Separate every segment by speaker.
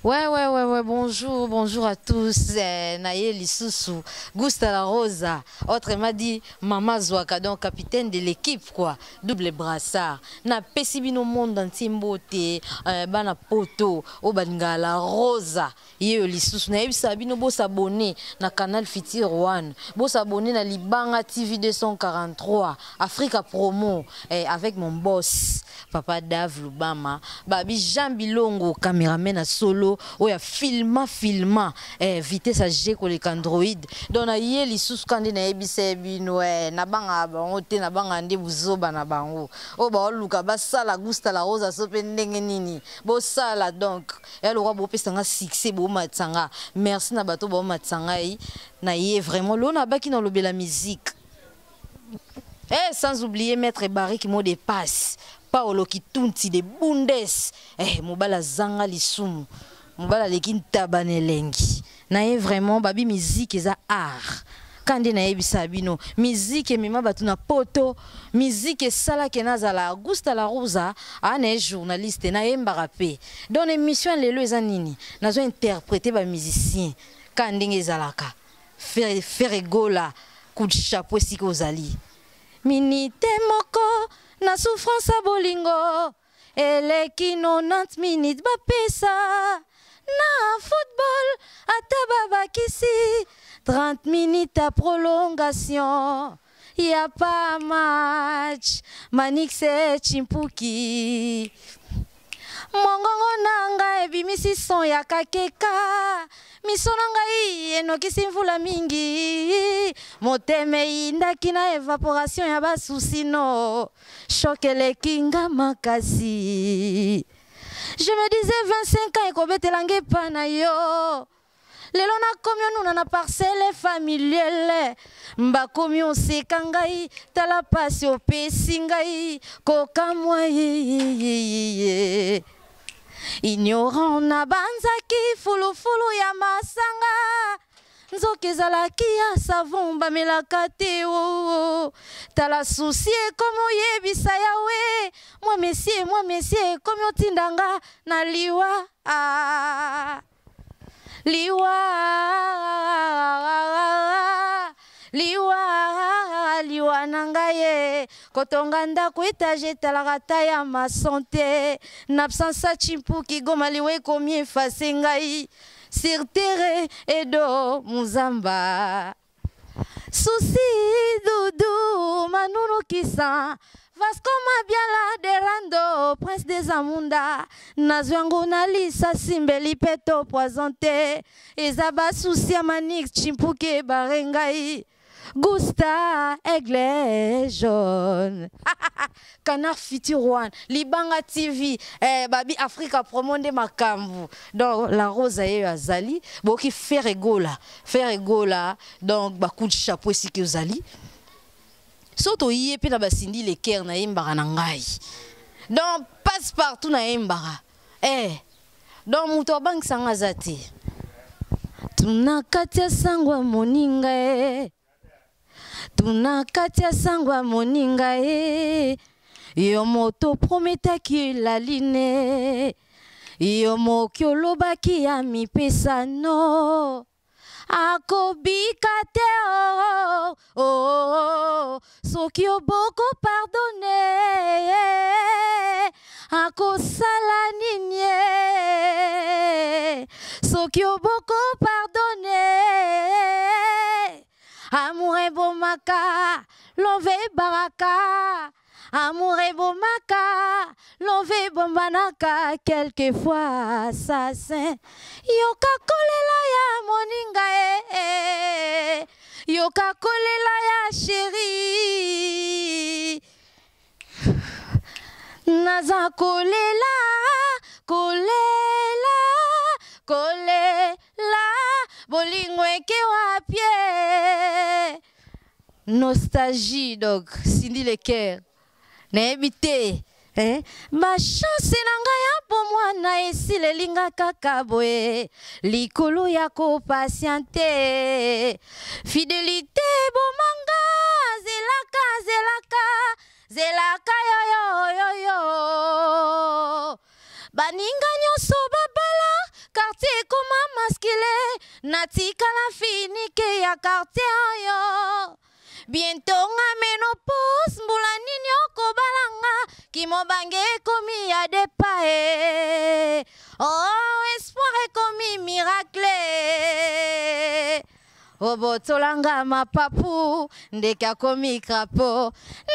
Speaker 1: Ouais, bonjour à tous. Naël Isusu, Gusta la Rosa. Autre m'a dit Maman Zouaka, donc capitaine de l'équipe, quoi. Double brassard. Na pesibino monde en timbote, bana poto, obanga la Rosa. Yé Lisusu, na sabino bo s'abonner na canal Fiti One. Bo s'abonner na Libanga TV 243, Africa Promo, avec mon boss, Papa Dave Lubama, Babi Jean Bilongo, caméraman à solo, oya filma, vitesse à G avec Android. Donc na yé Lisusu quand na ebise bino, na banga bango te na banga nde buzoba na bango. O ba luka ba sala Gusta la Rosa sope ndenge nini. Bo sala donc. Et le roi bo pesanga succès bo matsanga. Merci na bato bo matsanga na yé vraiment lo na baki na lobe la musique. Sans oublier Maître Barry qui mot de passe. Paolo Kitunti de Bundes. Mobala zanga lisumu. Mobala lekin tabane lengi. Na yé vraiment babi musique eza art. Kande na yebisa bino musique mema batu na poto musique sala kenazala Gusta la Rosa ane journaliste na yembara pe dans l'émission lelo eza nini nazo interpréter ba musicien kande ngezalaka faire gola coup de chapeau siko ozali minute moko na souffrance a bolingo eleki 90 minutes ba pesa na football atababa kisi 30 minutes à prolongation, y a pas match, Manix et Chimpuki. Mongongo nanga ebimisi son ya kakeka, misonanga enoki simvula mingi, moteme indaki na évaporation ya basusino, chokele kinga makasi. Je me disais 25 ans et kobetelange pana yo. Lelo na komyo nuna na parcelle familiale mba komyo sekangai tala pasi opesi ngai koka mwa ignorant na banzaki fulufulu ya masanga nzoka ezalaki ya savon bamelaka te o tala susi ekomi oyebisa yawe mwa mesie ekomi otindanga na liwa liwa nangaye kotonga ndako etage etalaka ya masante na absence Chimpuki goma liwa ekomi efase ngai sur terre edo muzamba susi dudu manunu kisa Vasco Mabiala de Rando, prince des Amunda, Nazwango Nalisa Simbeli Peto Poisonte, Ezaba Soucia Manix Chimpuke Barengai, Gusta Aigle Jaune. Canard Fiti One, Libanga TV, Babi Africa Promonde Makambu, donc la Rosa et Azali, Boki faire gola, donc Bakou de chapeau ici que Azali. Soto yé pe na basindi le cœur na yembara na ngai. Donc passe partout na yembara. Donc muto bank sanga zati. Tunakatia sangwa moninga Tunakatia sangwa moninga Yo moto prometaki la line. Yo mokyo lobaki ya mi pesa no. Akobika te soki oboko pardonne akosala nini soki oboko pardonne amour ebomaka love baraka amour ebomaka love bombanaka quelquefois assassin yoka kolela ya moninga yoka kolela ya chéri naza kolela bolingo eke wapie nostalgie donc Cindy Lecker n'habité ma chance nanga ya bomwana esile linga kaka boye likolo ya ko patiente fidélité bomanga zelaka yo baninga nyonso babala natikala finike ya quartier yo. Bientôt nga menopause mbula nini okobalanga kimobange ekomi ya depae. Oh, espoir ekomi miracle. Obotolanga mapapu ndeke akomi krapo.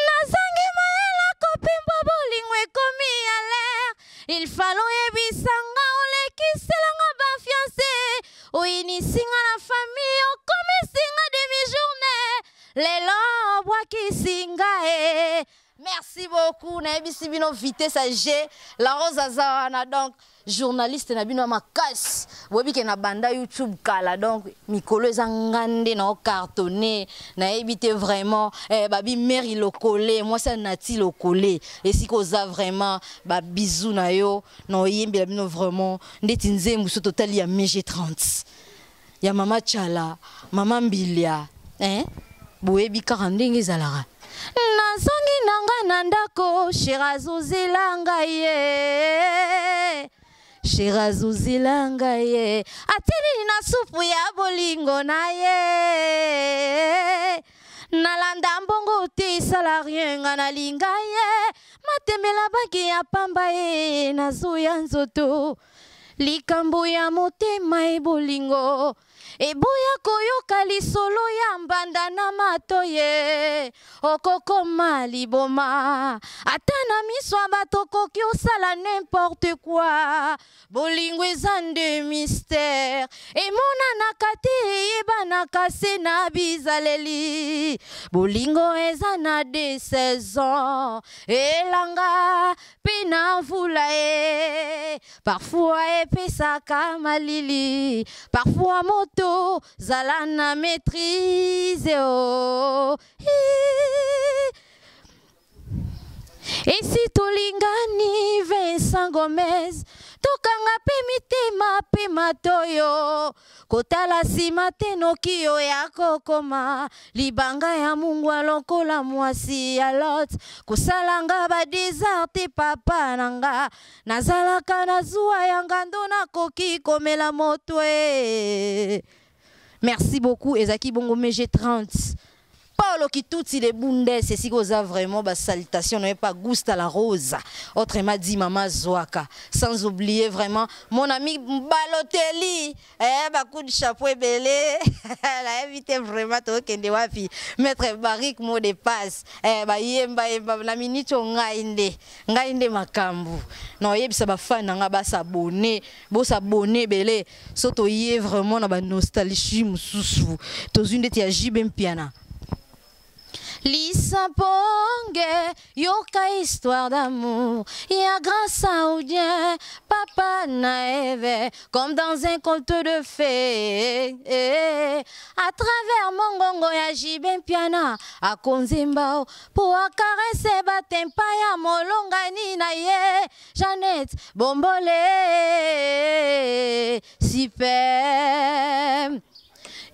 Speaker 1: Nazangi mayela kopimba bolingo ekomi ya l'air. Il fallait yebisanga olekiselanga ba fiancé. Oyinisinga la famille okomisinga demi-journée. Lelo bwakisinga e. Merci beaucoup. Naebisi bino vitesse à G. La Rose Azana donc journaliste na bino makas. Webi ke na banda YouTube kala donc mikolo ezangande na cartonné na ebité vraiment babi meri lokole moi ça nati lokole et si koza vraiment ba bisou na yo no yembi la bino vraiment ndeti nzembu so total ya MG30 ya mama Chala mama Mbilia boyebi karandenge zalara nazangi nanga nandako shirazuzilanga ye shirazuzilanga ye atili na supu ya bolingo na ye nalanda mbongo te salarien nga nalinga ye matembela baki ya pamba ye nazuya nzoto likambo ya motema e bolingo eboya koyoka lisolo ya mbanda na matoye okokoma liboma ata na miso ya bato koki osala n'importe quoi bolingo eza nde mystère emonanaka te eyebanaka se na bizaleli bolingo eza na de 16 ans elanga mpe na mvula e parfois epesaka malili parfois moto zalana maîtrise oh. Et si tolingani Vincent Gomez tokanga pe mitema pe matoyo kotala sima te nokio ya kokoma libanga ya mungu alokola mwasi ya lot kusalanga ba deserte papa nanga nazalaka na zuwa ya ngando nakoki komela motwe. Merci beaucoup Ezaki Bongo MG30 Paolo Kituti les Bundes, c'est si vous avez vraiment ba salutation, n'avez pas Gusta la Rose, autrement dit Maman Zoaka, sans oublier vraiment mon ami Balotelli, bah coup de chapeau belé, elle a invité vraiment toi kende wapi, maître Barik mot de passe, bah yemba la minute ngainde makambu, non yeb ça ba fan nga ba s'abonner, bo s'abonner belé, soto yé vraiment na ba nostalgie mususu, tozune de tia jibem piana. Lisa Pongue, yoka histoire d'amour, y'a grâce à Oudien, papa naïve, comme dans un conte de fées. À travers mon gongo, y'a Jibem Piana, à Konzimbao, pour caresser Batempa, y'a Molongani naïe, Jeannette, Bombolé, super.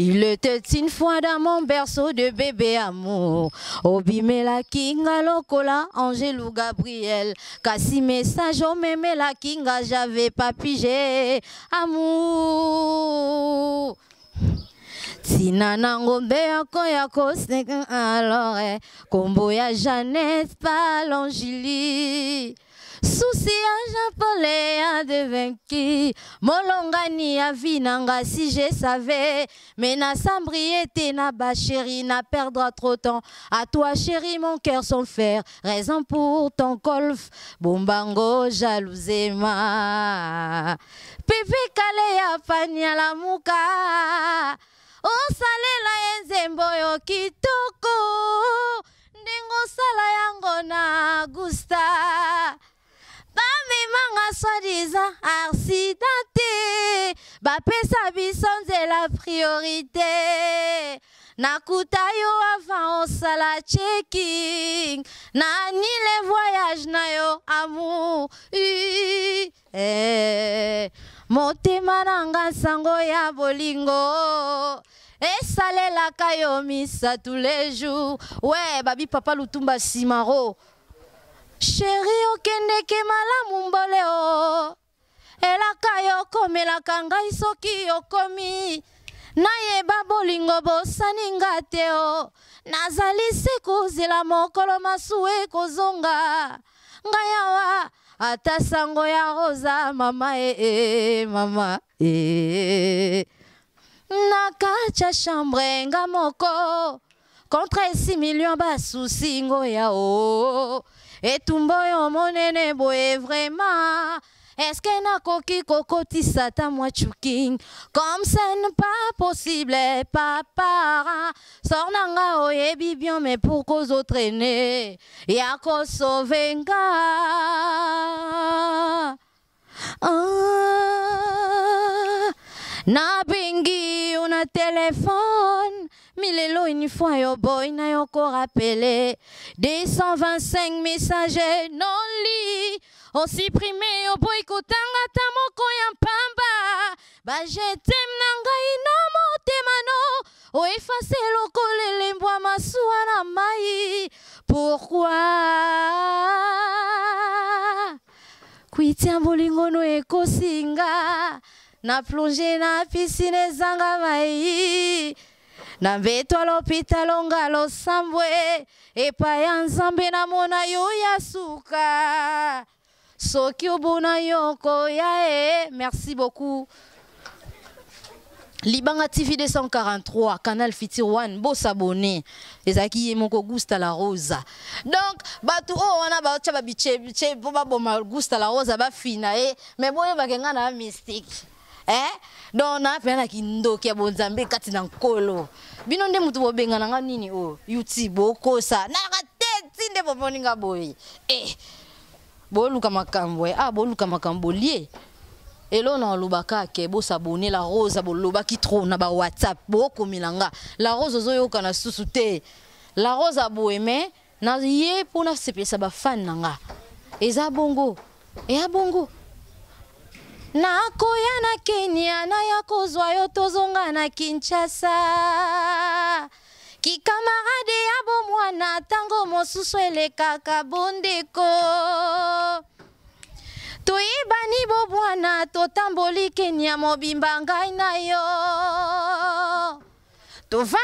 Speaker 1: Il était une fois dans mon berceau de bébé amour. Obimela Kinga Lokola, Angélou Gabriel. Kassi message au Memela Kinga, j'avais pas pigé. Amour. Sinanango Bea Koyako Snekin alors, Kombo ya Jeannette Palangili. Souci à Jean-Paul a devaincu Molongani a vinanga si je savais. Mais na sambriété na ba chérie na perdra trop temps. À toi chérie mon cœur sans fer. Raison pour ton golf. Bombango jalousema. Pepe kale ya panya la muka. O sale la enzembo yo kitoko. Ndengo sala yango na gusta. Manga soi-disant accidenté, bapesa bisonze la priorité. Nakuta yo avant on sala checking, nani les voyages na yo amour. Motema nanga sango ya bolingo. Et salé la kayo misa tous les jours. Ouais, babi papa Lutumba Simaro. Chérie, okende ke malamu mbole o. Elaka yo komela kanga isoki yokomi. nayeba bolingo bosaninga te o nazali se kozela mokolo masuwe kozonga ngai awa ata sango ya rosa mama mama nakacha chambre nga moko contre 6 millions basusi ngoya o etumbo yo monene boye vraiment est-ce que nakoki kokotisa ta moi chuking comme ça n'est pas possible papa sornanga oyebi bien mais pour cause autres aînés ya ko sauvenga na bengi una téléphone milelo une fois yo boy na yo ko rappeler 225 messages non li o supprimé yo boy kotanga ta moko ya pamba ba jetem nangai na motema no o effacer lokolele mbwa masuwa na mai pourquoi kuitia bolingo no ekosinga na plongé na piscine zanga mai na mbeto à l'hôpital ngalo sambwe epa ya nzambe na mona yo ya suka soki obona yoko ya merci beaucoup. Libanga TV 243 Canal Fiti One beau s'abonner ezaki moko Gusta la Rosa donc batu wana ba tcha ba biche bo ba boma Gusta la Rosa ba fina mais boye ba kenga na mystique donc na pena kindoki ya bonzambe kati na nkolo bino nde mutu bobenga nanga nini YouTube okosa na kateti nde bomoninga boye boluka makambo boluka makambo lié elo na lubaka ke bo s'abonner la Rosa boloba ki trop na ba WhatsApp boko milanga la Rosa zoyoka na susute la Rosa boeme na ye pona sepesa ba fan nanga eza bongo bongo na koya na Kenya na ya kozwa yo tozonga na Kinshasa ki kamarade ya bomwana tango mosusu elekaka bondeko toyebani bobwana totamboli Kenya mobimba ngai na yo tova